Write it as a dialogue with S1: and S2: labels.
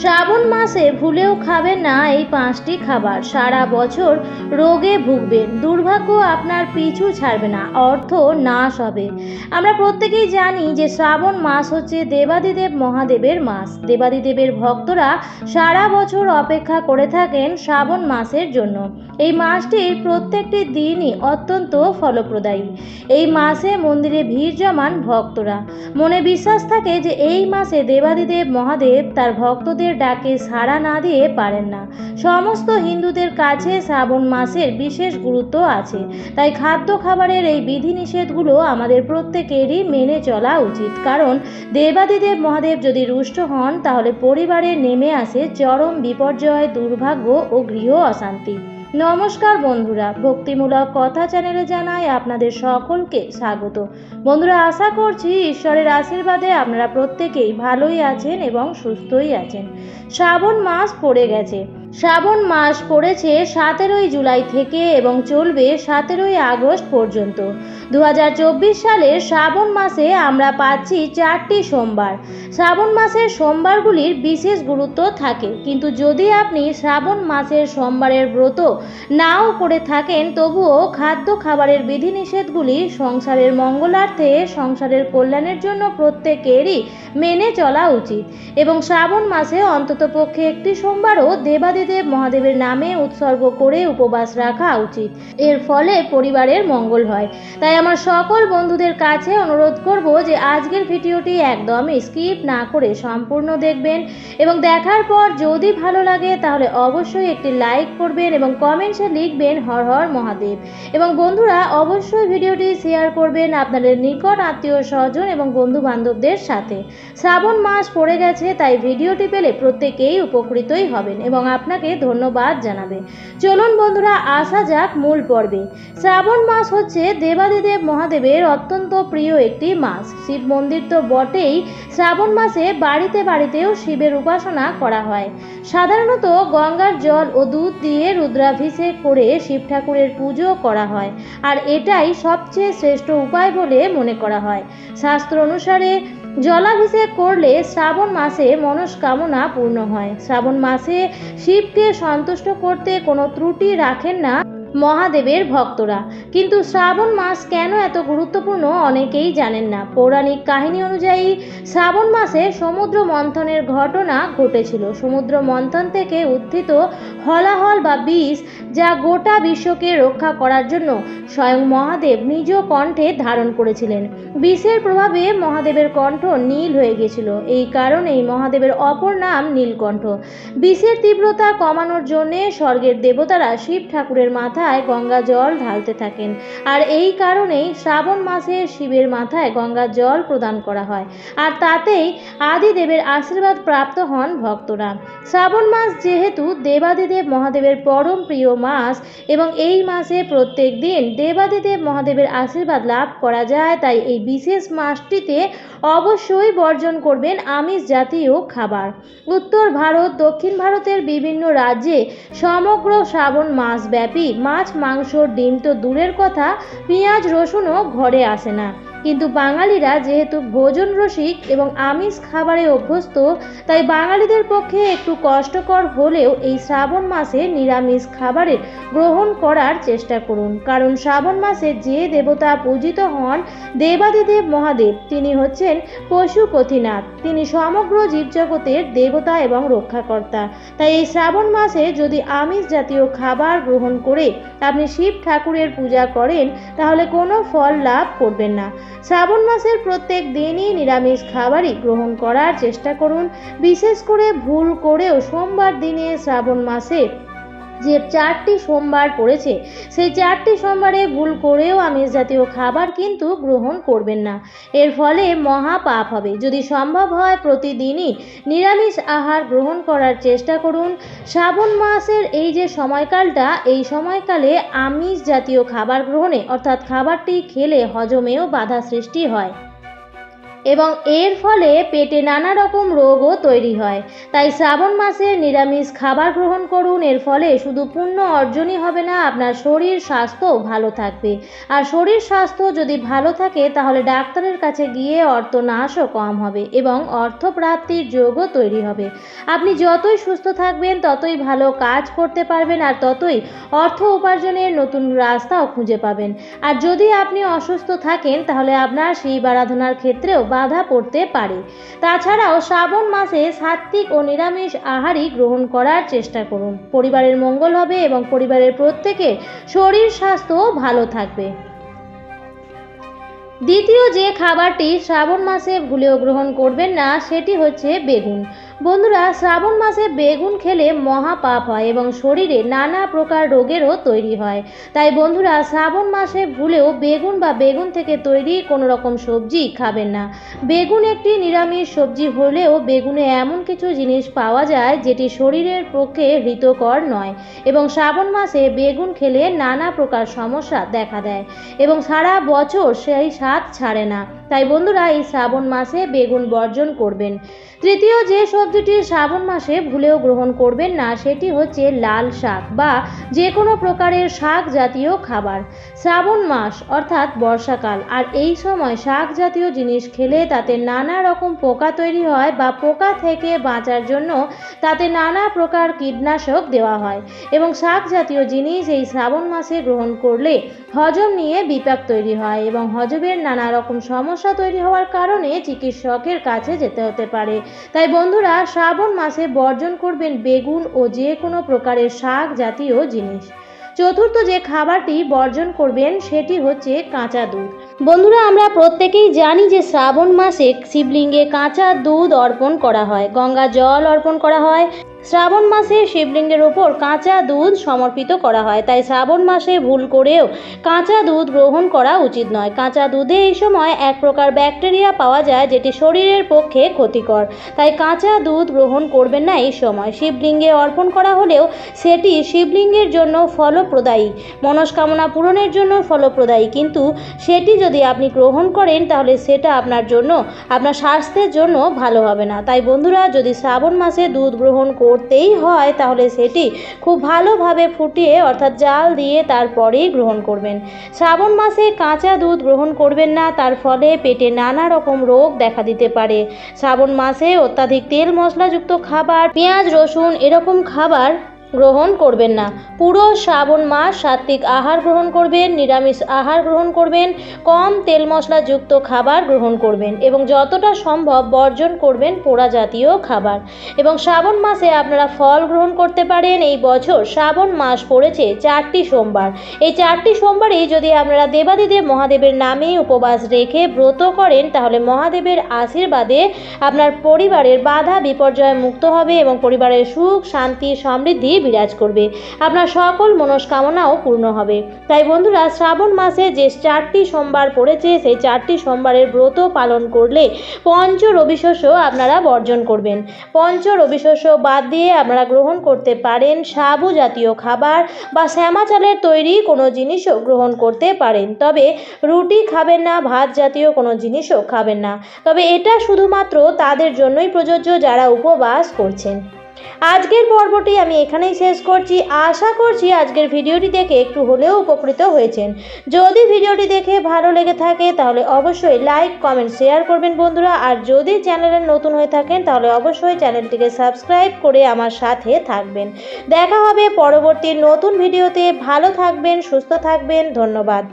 S1: শ্রাবণ মাসে ভুলেও খাবেন না এই 5টি খাবার। সারা বছর রোগে ভুগবেন, দুর্ভাগ্য আপনার পিছু ছাড়বে না, অর্থ নাশ হবে। আমরা প্রত্যেকেই জানি যে শ্রাবণ মাস হচ্ছে দেবাদিদেব মহাদেবের মাস। দেবাদিদেবের ভক্তরা সারা বছর অপেক্ষা করে থাকেন শ্রাবণ মাসের জন্য। এই মাসটির প্রত্যেকটি দিনই অত্যন্ত ফলপ্রদায়ী। এই মাসে মন্দিরে ভিড় জমান ভক্তরা। মনে বিশ্বাস থাকে যে এই মাসে দেবাদিদেব মহাদেব তার ভক্তদের ডাকে সাড়া না দিয়ে পারেন না। সমস্ত হিন্দুদের কাছে শ্রাবণ মাসের বিশেষ গুরুত্ব আছে। তাই খাদ্য খাবারের এই বিধিনিষেধগুলো আমাদের প্রত্যেকেরই মেনে চলা উচিত, কারণ দেবাদিদেব মহাদেব যদি রুষ্ট হন তাহলে পরিবারে নেমে আসে চরম বিপর্যয়, দুর্ভাগ্য ও গৃহ অশান্তি। নমস্কার বন্ধুরা, ভক্তিমূলক কথা চ্যানেলে জানাই আপনাদের সকলকে স্বাগত। বন্ধুরা, আশা করছি ঈশ্বরের আশীর্বাদে আপনারা প্রত্যেকেই ভালোই আছেন এবং সুস্থই আছেন। শ্রাবণ মাস পড়ে গেছে। শ্রাবণ মাস পড়েছে 17ই জুলাই থেকে এবং চলবে 17ই আগস্ট পর্যন্ত। 2024 সালের শ্রাবণ মাসে আমরা পাচ্ছি 4টি সোমবার। শ্রাবণ মাসের সোমবারগুলির বিশেষ গুরুত্ব থাকে, কিন্তু যদি আপনি শ্রাবণ মাসের সোমবারের ব্রত নাও করে থাকেন, তবুও খাদ্য খাবারের বিধিনিষেধগুলি সংসারের মঙ্গলার্থে, সংসারের কল্যাণের জন্য প্রত্যেকেরই মেনে চলা উচিত। এবং শ্রাবণ মাসে অন্ততপক্ষে একটি সোমবারও দেবাদিদেব মহাদেবের নামে উৎসর্গ করে উপবাস রাখা উচিত। এর ফলে পরিবারের মঙ্গল হয়। তাই আমার সকল বন্ধুদের কাছে অনুরোধ করব যে আজকের ভিডিওটি একদম স্কিপ না করে সম্পূর্ণ দেখবেন এবং দেখার পর যদি ভালো লাগে তাহলে অবশ্যই একটি লাইক করবেন এবং কমেন্টসে লিখবেন হর হর মহাদেব। এবং বন্ধুরা, অবশ্যই ভিডিওটি শেয়ার করবেন আপনাদের নিকট আত্মীয় স্বজন এবং বন্ধু বান্ধবদের সাথে। শ্রাবণ মাস পড়ে গেছে, তাই ভিডিওটি পেলে প্রত্যেকেই উপকৃতই হবেন এবং আপনাকে ধন্যবাদ জানাবে। চলুন বন্ধুরা, আসা যাক মূল পর্বে। শ্রাবণ মাস হচ্ছে দেবাদিদেব মহাদেবের অত্যন্ত প্রিয় একটি মাস। শিব মন্দির তো বটেই, শ্রাবণ মাসে বাড়িতে বাড়িতেও শিবের উপাসনা করা হয়। সাধারণত গঙ্গার জল ও দুধ দিয়ে রুদ্রাভিষেক করে শিব ঠাকুরের পুজো করা হয়, আর এটাই সবচেয়ে শ্রেষ্ঠ উপায় বলে মনে করা হয়। শাস্ত্র অনুসারে জলাভিষেক করলে শ্রাবণ মাসে মনস্কামনা পূর্ণ হয়। শ্রাবণ মাসে শিবকে সন্তুষ্ট করতে কোনো ত্রুটি রাখেন না মহাদেবের ভক্তরা। কিন্তু শ্রাবণ মাস কেন এত গুরুত্বপূর্ণ অনেকেই জানেন না। পৌরাণিক কাহিনী অনুযায়ী শ্রাবণ মাসে সমুদ্র মন্থনের ঘটনা ঘটেছিল। সমুদ্র মন্থন থেকে উত্থিত হলাহল বা বিষ, যা গোটা বিশ্বকে রক্ষা করার জন্য স্বয়ং মহাদেব নিজ কণ্ঠে ধারণ করেছিলেন। বিষের প্রভাবে মহাদেবের কণ্ঠ নীল হয়ে গিয়েছিল। এই কারণেই মহাদেবের অপর নাম নীলকণ্ঠ। বিষের তীব্রতা কমানোর জন্য স্বর্গের দেবতারা শিব ঠাকুরের মাথায় গঙ্গা জল ঢালতে থাকেন, আর এই কারণেই শ্রাবণ মাসে শিবের মাথায় গঙ্গা জল প্রদান করা হয়, আর তাতেই আদিদেবের আশীর্বাদ প্রাপ্ত হন ভক্তরা। শ্রাবণ মাস যেহেতু দেবাদিদেব মহাদেবের পরম প্রিয় মাস এবং এই মাসে প্রত্যেক দিন দেবাদিদেব মহাদেবের আশীর্বাদ লাভ করা যায়, তাই এই বিশেষ মাসটিতে অবশ্যই বর্জন করবেন আমিষ জাতীয় খাবার। উত্তর ভারত, দক্ষিণ ভারতের বিভিন্ন রাজ্যে সমগ্র শ্রাবণ মাস ব্যাপী মাছ, মাংস, ডিম তো দূরের কথা, পেঁয়াজ রসুনও ঘরে আসে না। কিন্তু বাঙালিরা যেহেতু ভোজন রসিক এবং আমিষ খাবারে অভ্যস্ত, তাই বাঙালিদের পক্ষে একটু কষ্টকর হলেও এই শ্রাবণ মাসে নিরামিষ খাবারের গ্রহণ করার চেষ্টা করুন, কারণ শ্রাবণ মাসে যে দেবতা পূজিত হন দেবাদিদেব মহাদেব, তিনি হচ্ছেন পশুপতিনাথ। তিনি সমগ্র জীবজগতের দেবতা এবং রক্ষাকর্তা। তাই এই শ্রাবণ মাসে যদি আমিষ জাতীয় খাবার গ্রহণ করে আপনি শিব ঠাকুরের পূজা করেন, তাহলে কোনো ফল লাভ করবেন না। শ্রাবণ মাসের প্রত্যেক দিনই নিরামিষ খাবারই গ্রহণ করার চেষ্টা করুন। বিশেষ করে ভুল করেও সোমবার দিনে শ্রাবণ মাসে যে 4টি সোমবার পড়েছে, সেই 4টি সোমবারে ভুল করেও আমিষ জাতীয় খাবার কিন্তু গ্রহণ করবেন না। এর ফলে মহা পাপ হবে। যদি সম্ভব হয় প্রতিদিনই নিরামিষ আহার গ্রহণ করার চেষ্টা করুন। শ্রাবণ মাসের এই যে সময়কালটা, এই সময়কালে আমিষ জাতীয় খাবার গ্রহণে, অর্থাৎ খাবারটি খেলে হজমেও বাধা সৃষ্টি হয়। এবং এর ফলে পেটে নানা রকম রোগও তৈরি হয়। তাই শ্রাবণ মাসে নিরামিষ খাবার গ্রহণ করুন। এর ফলে শুধু পুণ্য অর্জনই হবে না, আপনার শরীর স্বাস্থ্যও ভালো থাকবে। আর শরীর স্বাস্থ্য যদি ভালো থাকে তাহলে ডাক্তারের কাছে গিয়ে অর্থনাশও কম হবে এবং অর্থপ্রাপ্তির যোগও তৈরি হবে। আপনি যতই সুস্থ থাকবেন ততই ভালো কাজ করতে পারবেন আর ততই অর্থ উপার্জনের নতুন রাস্তাও খুঁজে পাবেন। আর যদি আপনি অসুস্থ থাকেন তাহলে আপনার শিব আরাধনার ক্ষেত্রেও বাধা পড়তে পারে। তাছাড়াও শ্রাবণ মাসে সাত্ত্বিক ও নিরামিষ আহারই গ্রহণ করার চেষ্টা করুন। পরিবারের মঙ্গল হবে এবং পরিবারের প্রত্যেকের শরীর স্বাস্থ্যও ভালো থাকবে। দ্বিতীয় যে খাবারটি শ্রাবণ মাসে ভুলেও গ্রহণ করবেন না সেটি হচ্ছে বেগুন। বন্ধুরা, শ্রাবণ মাসে বেগুন খেলে মহাপাপ হয় এবং শরীরে নানা প্রকার রোগেরও তৈরি হয়। তাই বন্ধুরা, শ্রাবণ মাসে ভুলেও বেগুন বা বেগুন থেকে তৈরি কোনো রকম সবজি খাবেন না। বেগুন একটি নিরামিষ সবজি হলেও বেগুনে এমন কিছু জিনিস পাওয়া যায় যেটি শরীরের পক্ষে হিতকর নয় এবং শ্রাবণ মাসে বেগুন খেলে নানা প্রকার সমস্যা দেখা দেয় এবং সারা বছর সেই স্বাদ ছাড়ে না। তাই বন্ধুরা, এই শ্রাবণ মাসে বেগুন বর্জন করবেন। তৃতীয় যে সবজিটি শ্রাবণ মাসে ভুলেও গ্রহণ করবেন না সেটি হচ্ছে লাল শাক বা যে কোনো প্রকারের শাক জাতীয় খাবার। শ্রাবণ মাস অর্থাৎ বর্ষাকাল, আর এই সময় শাক জাতীয় জিনিস খেলে তাতে নানা রকম পোকা তৈরি হয় বা পোকা থেকে বাঁচার জন্য তাতে নানা প্রকার কীটনাশক দেওয়া হয় এবং শাক জাতীয় জিনিস এই শ্রাবণ মাসে গ্রহণ করলে হজম নিয়ে বিপাক তৈরি হয় এবং হজমের নানা রকম সমস্যা তৈরি হওয়ার কারণে চিকিৎসকের কাছে যেতে হতে পারে। তাই বন্ধুরা, শ্রাবণ মাসে বর্জন করবেন বেগুন ও যে কোনো প্রকারের শাক জাতীয় জিনিস। চতুর্থ যে খাবারটি বর্জন করবেন সেটি হচ্ছে কাঁচা দুধ। বন্ধুরা, আমরা প্রত্যেকেই জানি যে শ্রাবণ মাসে শিবলিঙ্গে কাঁচা দুধ অর্পণ করা হয়, গঙ্গা জল অর্পণ করা হয়। শ্রাবণ মাসে শিবলিঙ্গের ওপর কাঁচা দুধ সমর্পিত করা হয়। তাই শ্রাবণ মাসে ভুল করেও কাঁচা দুধ গ্রহণ করা উচিত নয়। কাঁচা দুধে এই সময় এক প্রকার ব্যাকটেরিয়া পাওয়া যায় যেটি শরীরের পক্ষে ক্ষতিকর। তাই কাঁচা দুধ গ্রহণ করবেন না এই সময়। শিবলিঙ্গে অর্পণ করা হলেও সেটি শিবলিঙ্গের জন্য ফলপ্রদায়ী, মনস্কামনা পূরণের জন্য ফলপ্রদায়ী, কিন্তু সেটি যদি আপনি গ্রহণ করেন তাহলে সেটা আপনার জন্য, আপনার স্বাস্থ্যের জন্য ভালো হবে না। তাই বন্ধুরা, যদি শ্রাবণ মাসে দুধ গ্রহণ করতেই হয় তাহলে সেটি খুব ভালোভাবে ফুটিয়ে অর্থাৎ জাল দিয়ে তারপরেই গ্রহণ করবেন। শ্রাবণ মাসে কাঁচা দুধ গ্রহণ করবেন না, তার ফলে পেটে নানা রকম রোগ দেখা দিতে পারে। শ্রাবণ মাসে অত্যাধিক তেল মশলাযুক্ত খাবার, পেঁয়াজ রসুন এরকম খাবার গ্রহণ করবেন না। পুরো শ্রাবণ মাস সাত্ত্বিক আহার গ্রহণ করবেন, নিরামিষ আহার গ্রহণ করবেন, কম তেল মশলাযুক্ত খাবার গ্রহণ করবেন এবং যতটা সম্ভব বর্জন করবেন পোড়া জাতীয় খাবার। এবং শ্রাবণ মাসে আপনারা ফল গ্রহণ করতে পারেন। এই বছর শ্রাবণ মাস পড়েছে 4টি সোমবার। এই 4টি সোমবারেই যদি আপনারা দেবাদিদেব মহাদেবের নামে উপবাস রেখে ব্রত করেন তাহলে মহাদেবের আশীর্বাদে আপনার পরিবারের বাধা বিপর্যয় মুক্ত হবে এবং পরিবারের সুখ শান্তি সমৃদ্ধি বিরাজ করবে। আপনার সকল মনস্কামনাও পূর্ণ হবে। তাই বন্ধুরা, শ্রাবণ মাসে যে 4টি সোমবার পড়েছে সেই 4টি সোমবারের ব্রত পালন করলে পঞ্চ রবিশস্য আপনারা বর্জন করবেন। পঞ্চ রবিশস্য বাদ দিয়ে আপনারা গ্রহণ করতে পারেন সাবু জাতীয় খাবার বা শ্যামা চালের তৈরি কোনো জিনিসও গ্রহণ করতে পারেন। তবে রুটি খাবেন না, ভাত জাতীয় কোনো জিনিসও খাবেন না। তবে এটা শুধুমাত্র তাদের জন্যই প্রযোজ্য যারা উপবাস করছেন। আজকের পর্বটি আমি এখানেই শেষ করছি। আশা করছি আজকের ভিডিওটি দেখে একটু হলেও উপকৃত হয়েছেন। যদি ভিডিওটি দেখে ভালো লেগে থাকে তাহলে অবশ্যই লাইক কমেন্ট শেয়ার করবেন বন্ধুরা। আর যদি চ্যানেলে নতুন হয়ে থাকেন তাহলে অবশ্যই চ্যানেলটিকে সাবস্ক্রাইব করে আমার সাথে থাকবেন। দেখা হবে পরবর্তী নতুন ভিডিওতে। ভালো থাকবেন, সুস্থ থাকবেন। ধন্যবাদ।